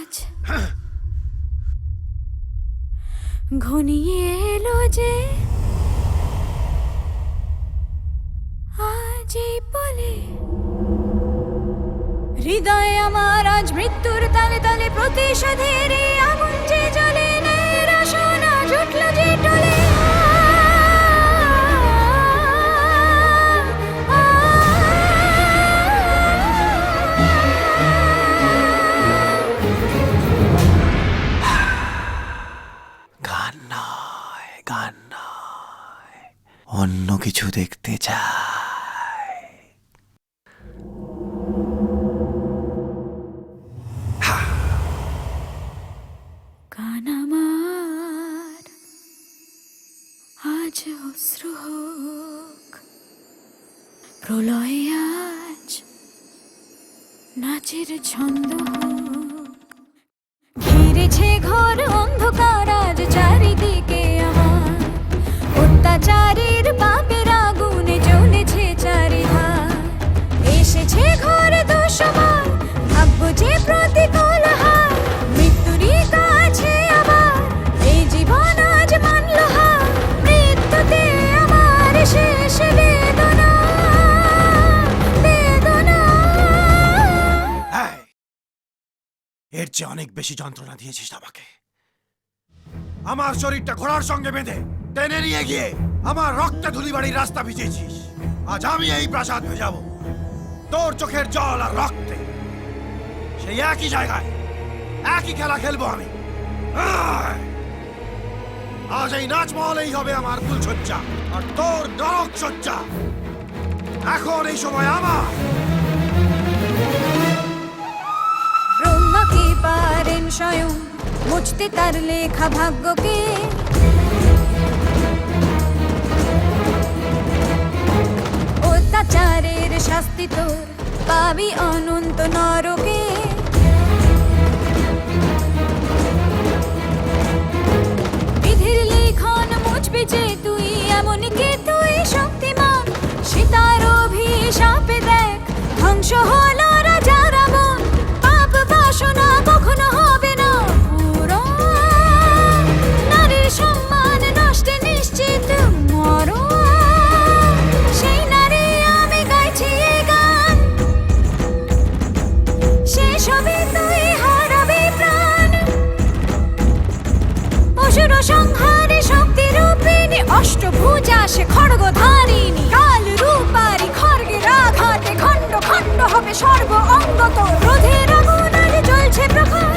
আজ ঘনিয়ে এলো যে আজ এই বলে হৃদয় আমার আজ মৃত্যুর তালে তালে প্রতিশোধের আগুন যে জ্বলে নিরাশনা জুটল যে টলে গান নয়, অন্য কিছু দেখতে চাই। গান আমার আজ অশ্রু হোক, প্রলয়ে আজ নাচের ছন্দ হোক, ঘিরেছে ঘোর অন্ধকার আজ চারিদিকে আমার, অত্যাচারের পাপের আগুনে জ্বলেছে চারিধার, এসেছে ঘরে দুঃসময় ভাববো যে প্রতিকূল হার, মৃত্যুরই কাছে আবার এই জীবন আজ মানল হার, মৃত্যুতে আমার শেষ বেদনা বেদনা। এর চেয়ে অনেক বেশি যন্ত্রণা দিয়েছিস আমাকে। আমার শরীরটা ঘোড়ার সঙ্গে বেঁধে টেনে নিয়ে গিয়ে আমার রক্তে ধুলিবাড়ির রাস্তা ভিজিয়েছিস। আজ আমি এই প্রাসাদ ভেজাবো তোর চোখের জল আর রক্তে। সেই একই জায়গায় একই খেলা খেলবো আমি। আজ এই নাচমহলেই হবে আমার ফুলসজ্জা আর তোর নরক সজ্জা। এখন এই সময় আমার। ব্রহ্মা কি পারেন স্বয়ং মুছতে তার লেখা ভাগ্যকে, অত্যাচারের শাস্তি তোর পাবি অনন্ত নরকে, বিধির লিখন মুছবি যে তুই, এমন কি তুই শক্তিমান, সীতার অভিশাপে দেখ ধ্বংস হলো রাজা রাবণ, পাপ বাসনা কখনো হবে না পূরণ, নারীর সম্মান নষ্টে নিশ্চিত মরণ, সেই নারী আমি গাইছি এ গান, শেষ হবে তুই হারাবি প্রাণ, অসুর সংহারে শক্তি রূপিণী, অষ্টভুজা সে খড়গধারিণী, কাল রূপারি খড়গের আঘাতে খণ্ড খণ্ড হবে সর্ব অঙ্গ, তো রোধের আগুন আজ জ্বলছে প্রখর।